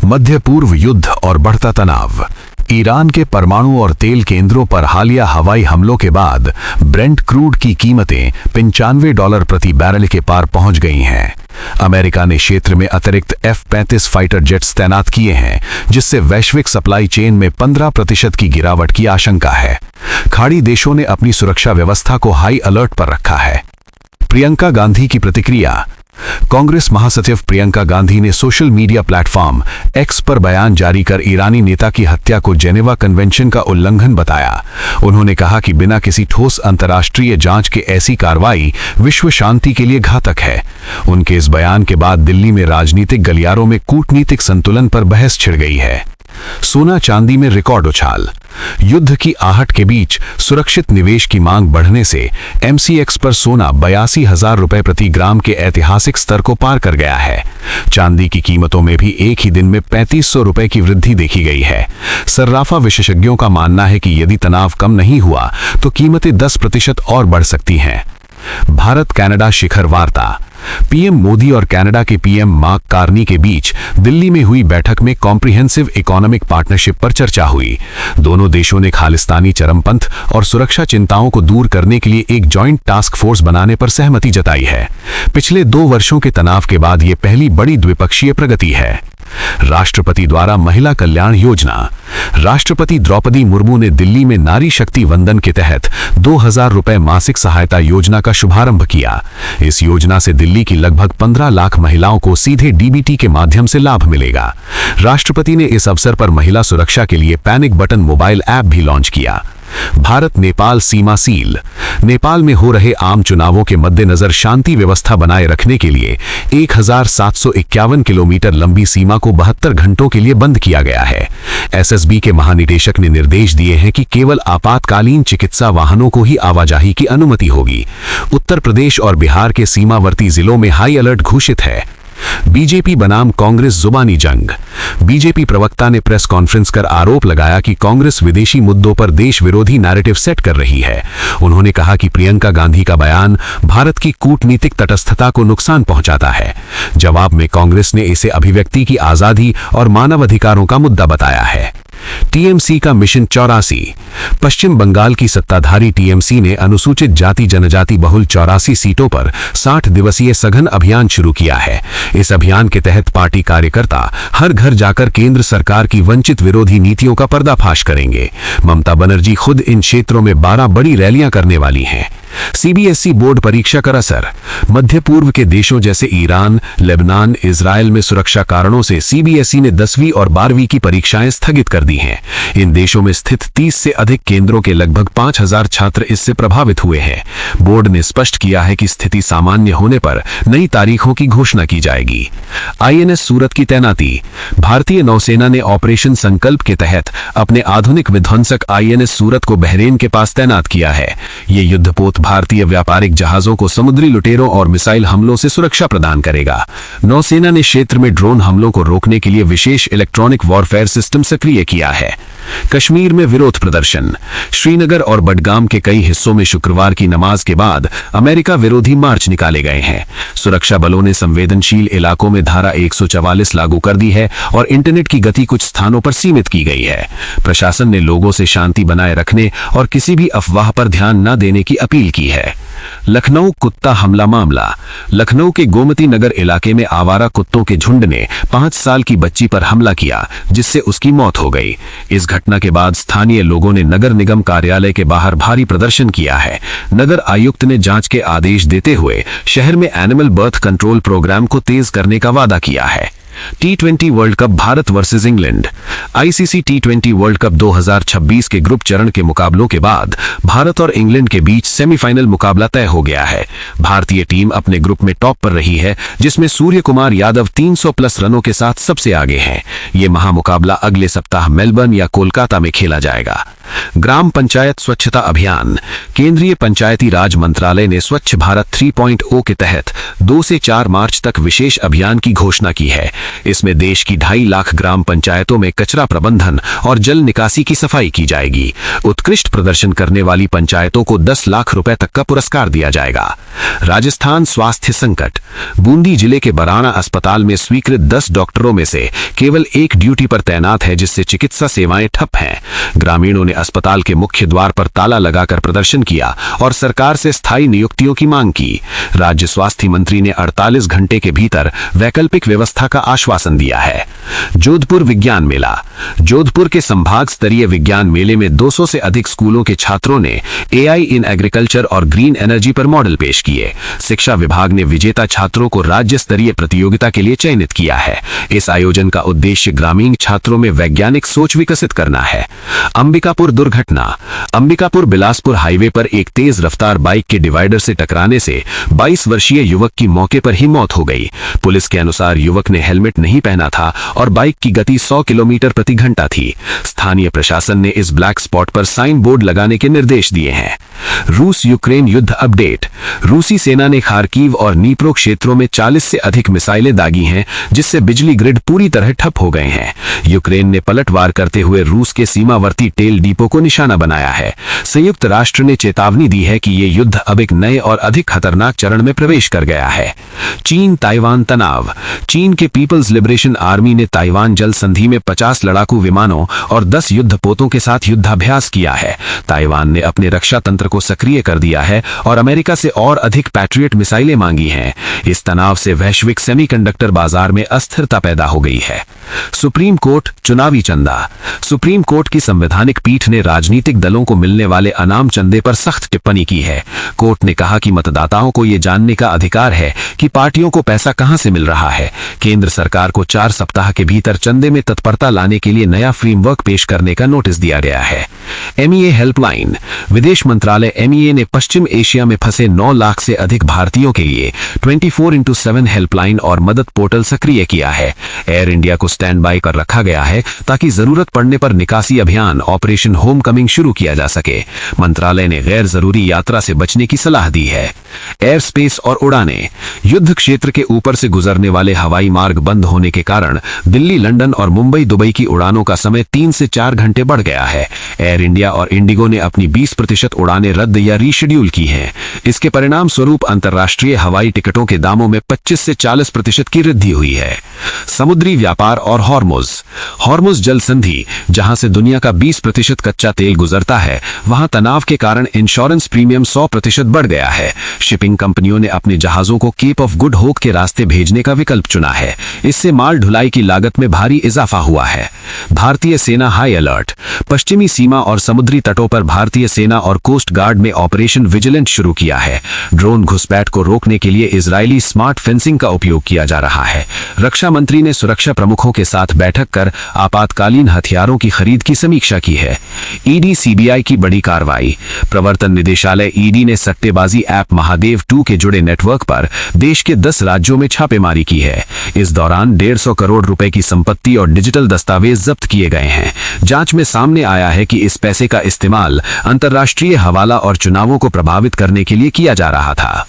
मध्य पूर्व युद्ध और बढ़ता तनाव। ईरान के परमाणु और तेल केंद्रों पर हालिया हवाई हमलों के बाद ब्रेंट क्रूड की कीमतें $95 प्रति बैरल के पार पहुंच गई हैं। अमेरिका ने क्षेत्र में अतिरिक्त F-35 फाइटर जेट्स तैनात किए हैं, जिससे वैश्विक सप्लाई चेन में 15% की गिरावट की आशंका है। खाड़ी देशों ने अपनी सुरक्षा व्यवस्था को हाई अलर्ट पर रखा है। प्रियंका गांधी की प्रतिक्रिया। कांग्रेस महासचिव प्रियंका गांधी ने सोशल मीडिया प्लेटफॉर्म एक्स पर बयान जारी कर ईरानी नेता की हत्या को जेनेवा कन्वेंशन का उल्लंघन बताया। उन्होंने कहा कि बिना किसी ठोस अंतर्राष्ट्रीय जांच के ऐसी कार्रवाई विश्व शांति के लिए घातक है। उनके इस बयान के बाद दिल्ली में राजनीतिक गलियारों में कूटनीतिक संतुलन पर बहस छिड़ गई है। सोना चांदी में रिकॉर्ड उछाल। युद्ध की आहट के बीच सुरक्षित निवेश की मांग बढ़ने से MCX पर सोना 82,000 रुपए प्रति ग्राम के ऐतिहासिक स्तर को पार कर गया है। चांदी की कीमतों में भी एक ही दिन में 3500 रुपए की वृद्धि देखी गई है। सर्राफा विशेषज्ञों का मानना है कि यदि तनाव कम नहीं हुआ तो कीमतें 10% और बढ़ सकती हैं। भारत कनाडा शिखर वार्ता। पीएम मोदी और कनाडा के पीएम मार्क कार्नी के बीच दिल्ली में हुई बैठक में कॉम्प्रिहेंसिव इकोनॉमिक पार्टनरशिप पर चर्चा हुई। दोनों देशों ने खालिस्तानी चरमपंथ और सुरक्षा चिंताओं को दूर करने के लिए एक जॉइंट टास्क फोर्स बनाने पर सहमति जताई है। पिछले 2 वर्षों के तनाव के बाद ये पहली बड़ी द्विपक्षीय प्रगति है। राष्ट्रपति द्वारा महिला कल्याण योजना। राष्ट्रपति द्रौपदी मुर्मू ने दिल्ली में नारी शक्ति वंदन के तहत 2,000 रुपए मासिक सहायता योजना का शुभारंभ किया। इस योजना से दिल्ली की लगभग 15 लाख महिलाओं को सीधे DBT के माध्यम से लाभ मिलेगा। राष्ट्रपति ने इस अवसर पर महिला सुरक्षा के लिए पैनिक बटन मोबाइल ऐप भी लॉन्च किया। भारत नेपाल सीमा सील। नेपाल में हो रहे आम चुनावों के मद्देनजर शांति व्यवस्था बनाए रखने के लिए 1751 किलोमीटर लंबी सीमा को 72 घंटों के लिए बंद किया गया है। SSB के महानिदेशक ने निर्देश दिए हैं कि केवल आपातकालीन चिकित्सा वाहनों को ही आवाजाही की अनुमति होगी। उत्तर प्रदेश और बिहार के सीमावर्ती जिलों में हाई अलर्ट घोषित है। बीजेपी बनाम कांग्रेस जुबानी जंग। बीजेपी प्रवक्ता ने प्रेस कॉन्फ्रेंस कर आरोप लगाया कि कांग्रेस विदेशी मुद्दों पर देश विरोधी नैरेटिव सेट कर रही है। उन्होंने कहा कि प्रियंका गांधी का बयान भारत की कूटनीतिक तटस्थता को नुकसान पहुंचाता है। जवाब में कांग्रेस ने इसे अभिव्यक्ति की आजादी और मानवाधिकारों का मुद्दा बताया है। TMC का मिशन 84। पश्चिम बंगाल की सत्ताधारी TMC ने अनुसूचित जाति जनजाति बहुल 84 सीटों पर 60 दिवसीय सघन अभियान शुरू किया है। इस अभियान के तहत पार्टी कार्यकर्ता हर घर जाकर केंद्र सरकार की वंचित विरोधी नीतियों का पर्दाफाश करेंगे। ममता बनर्जी खुद इन क्षेत्रों में 12 बड़ी रैलियां करने वाली हैं। CBSE बोर्ड परीक्षा का असर। मध्य पूर्व के देशों जैसे ईरान, लेबनान, इजराइल में सुरक्षा कारणों से CBSE ने 10वीं और 12वीं की परीक्षाएं स्थगित कर दी हैं। इन देशों में स्थित 30 से अधिक केंद्रों के लगभग 5,000 छात्र इससे प्रभावित हुए हैं। बोर्ड ने स्पष्ट किया है कि स्थिति सामान्य होने पर नई तारीखों की घोषणा की जाएगी। INS सूरत की तैनाती। भारतीय नौसेना ने ऑपरेशन संकल्प के तहत अपने आधुनिक विध्वंसक INS सूरत को बहरेन के पास तैनात किया है। ये युद्धपोत भारतीय व्यापारिक जहाजों को समुद्री लुटेरों और मिसाइल हमलों से सुरक्षा प्रदान करेगा। नौसेना ने क्षेत्र में ड्रोन हमलों को रोकने के लिए विशेष इलेक्ट्रॉनिक वॉरफेयर सिस्टम सक्रिय किया है। कश्मीर में विरोध प्रदर्शन। श्रीनगर और बडगाम के कई हिस्सों में शुक्रवार की नमाज के बाद अमेरिका विरोधी मार्च निकाले गए हैं। सुरक्षा बलों ने संवेदनशील इलाकों में धारा 144 लागू कर दी है और इंटरनेट की गति कुछ स्थानों पर सीमित की गई है। प्रशासन ने लोगों से शांति बनाए रखने और किसी भी अफवाह पर ध्यान न देने की अपील की है। लखनऊ कुत्ता हमला मामला। लखनऊ के गोमती नगर इलाके में आवारा कुत्तों के झुंड ने 5 साल की बच्ची पर हमला किया, जिससे उसकी मौत हो गई। इस घटना के बाद स्थानीय लोगों ने नगर निगम कार्यालय के बाहर भारी प्रदर्शन किया है। नगर आयुक्त ने जांच के आदेश देते हुए शहर में एनिमल बर्थ कंट्रोल प्रोग्राम को तेज करने का वादा किया है। T20 world cup Bharat versus England. ICC T20 world cup 2026 के ग्रुप चरण के मुकाबलों के बाद भारत और इंग्लैंड के बीच सेमीफाइनल मुकाबला तय हो गया है। भारतीय टीम अपने ग्रुप में टॉप पर रही है, जिसमें सूर्य कुमार यादव 300 प्लस रनों के साथ सबसे आगे हैं। ये महामुकाबला अगले सप्ताह मेलबर्न या कोलकाता में खेला जाएगा। ग्राम पंचायत स्वच्छता अभियान। केंद्रीय पंचायती राज मंत्रालय ने स्वच्छ भारत 3.0 के तहत 2 से 4 मार्च तक विशेष अभियान की घोषणा की है। इसमें देश की 2.5 लाख ग्राम पंचायतों में कचरा कचरा प्रबंधन और जल निकासी की सफाई की जाएगी। उत्कृष्ट प्रदर्शन करने वाली पंचायतों को 10 लाख रुपए तक का पुरस्कार दिया जाएगा। राजस्थान स्वास्थ्य संकट। बूंदी जिले के बराना अस्पताल में स्वीकृत 10 डॉक्टरों में से केवल एक ड्यूटी पर तैनात है, जिससे चिकित्सा सेवाएं ठप हैं। ग्रामीणों ने अस्पताल के मुख्य द्वार पर ताला लगाकर प्रदर्शन किया और सरकार से स्थायी नियुक्तियों की मांग की। राज्य स्वास्थ्य मंत्री ने 48 घंटे के भीतर वैकल्पिक व्यवस्था का आश्वासन दिया है। जोधपुर विज्ञान मेला। जोधपुर के संभाग स्तरीय विज्ञान मेले में 200 से अधिक स्कूलों के छात्रों ने AI इन एग्रीकल्चर और ग्रीन एनर्जी पर मॉडल पेश किए। शिक्षा विभाग ने विजेता छात्रों को राज्य स्तरीय प्रतियोगिता के लिए चयनित किया है। इस आयोजन का उद्देश्य ग्रामीण छात्रों में वैज्ञानिक सोच विकसित करना है। अंबिकापुर दुर्घटना। अंबिकापुर बिलासपुर हाईवे पर एक तेज रफ्तार बाइक के डिवाइडर से टकराने से 22 वर्षीय युवक की मौके पर ही मौत हो गई। पुलिस के अनुसार युवक ने हेलमेट नहीं पहना था और बाइक की गति 100 किलोमीटर प्रति घंटा थी। स्थानीय प्रशासन ने इस ब्लैक स्पॉट पर साइन बोर्ड लगाने के निर्देश दिए हैं। रूस यूक्रेन युद्ध अपडेट। रूसी सेना ने खार्किव और नीप्रो क्षेत्रों में 40 से अधिक मिसाइलें दागी हैं, जिससे बिजली ग्रिड पूरी तरह ठप हो गए हैं। यूक्रेन ने पलटवार करते हुए रूस के सीमावर्ती तेल डिपो को निशाना बनाया है। संयुक्त राष्ट्र ने चेतावनी दी है कि ये युद्ध अब एक नए और अधिक खतरनाक चरण में प्रवेश कर गया है। चीन ताइवान तनाव। चीन के पीपल्स लिबरेशन आर्मी ने ताइवान जल संधि में 50 लड़ाकू विमानों और 10 युद्धपोतों के साथ युद्धाभ्यास किया है। ताइवान ने अपने रक्षा तंत्र को सक्रिय कर दिया है और अमेरिका से और अधिक पैट्रियट मिसाइलें मांगी हैं। इस तनाव से वैश्विक सेमीकंडक्टर बाजार में अस्थिरता पैदा हो गई है। सुप्रीम कोर्ट चुनावी चंदा। सुप्रीम कोर्ट की संवैधानिक पीठ ने राजनीतिक दलों को मिलने वाले अनाम चंदे पर सख्त टिप्पणी की है। कोर्ट ने कहा कि मतदाताओं को यह जानने का अधिकार है कि पार्टियों को पैसा कहां से मिल रहा है। केंद्र सरकार को 4 सप्ताह के भीतर चंदे में तत्परता लाने के लिए नया फ्रेमवर्क पेश करने का नोटिस दिया गया है। MEA helpline. विदेश मंत्रालय MEA ने पश्चिम एशिया में फंसे 9 लाख से अधिक भारतीयों के लिए 24/7 हेल्पलाइन और मदद पोर्टल सक्रिय किया है। एयर इंडिया को स्टैंड बाय पर रखा गया है ताकि जरूरत पड़ने पर निकासी अभियान ऑपरेशन होम कमिंग शुरू किया जा सके। मंत्रालय ने गैर जरूरी यात्रा से बचने की सलाह दी है। एयर स्पेस और उड़ानें। युद्ध क्षेत्र के ऊपर से गुजरने वाले हवाई मार्ग बंद होने के कारण दिल्ली, लंदन और मुंबई, दुबई की उड़ानों का समय 3 से 4 घंटे बढ़ गया है। एयर इंडिया और इंडिगो ने अपनी 20% उड़ानें रद्द या रीशेड्यूल की हैं। इसके परिणाम स्वरूप अंतर्राष्ट्रीय हवाई टिकटों के दामों में 25 से 40% की वृद्धि हुई है। समुद्री व्यापार और हॉर्मुज। हॉर्मुज जल संधि, जहां से दुनिया का 20% कच्चा तेल गुजरता है, वहां तनाव के कारण इंश्योरेंस प्रीमियम 100% बढ़ गया है। शिपिंग कंपनियों ने अपने जहाजों को केप ऑफ गुड होप के रास्ते भेजने का विकल्प चुना है। इससे माल ढुलाई की लागत में भारी इजाफा हुआ है। भारतीय सेना हाई अलर्ट। पश्चिमी सीमा और समुद्री तटों पर भारतीय सेना और कोस्ट गार्ड ने ऑपरेशन विजिलेंट शुरू किया है। ड्रोन घुसपैठ को रोकने के लिए इजरायली स्मार्ट फेंसिंग का उपयोग किया जा रहा है। रक्षा मंत्री ने सुरक्षा प्रमुखों के साथ बैठक कर आपातकालीन हथियारों की खरीद की समीक्षा की है। ईडी CBI की बड़ी कार्रवाई। प्रवर्तन निदेशालय ED ने सट्टेबाजी ऐप महादेव 2 के जुड़े नेटवर्क पर देश के 10 राज्यों में छापेमारी की है। इस दौरान 150 करोड़ रुपए की संपत्ति और डिजिटल दस्तावेज जब्त किए गए हैं। जांच में सामने आया है कि इस पैसे का इस्तेमाल अंतर्राष्ट्रीय हवाला और चुनावों को प्रभावित करने के लिए किया जा रहा था।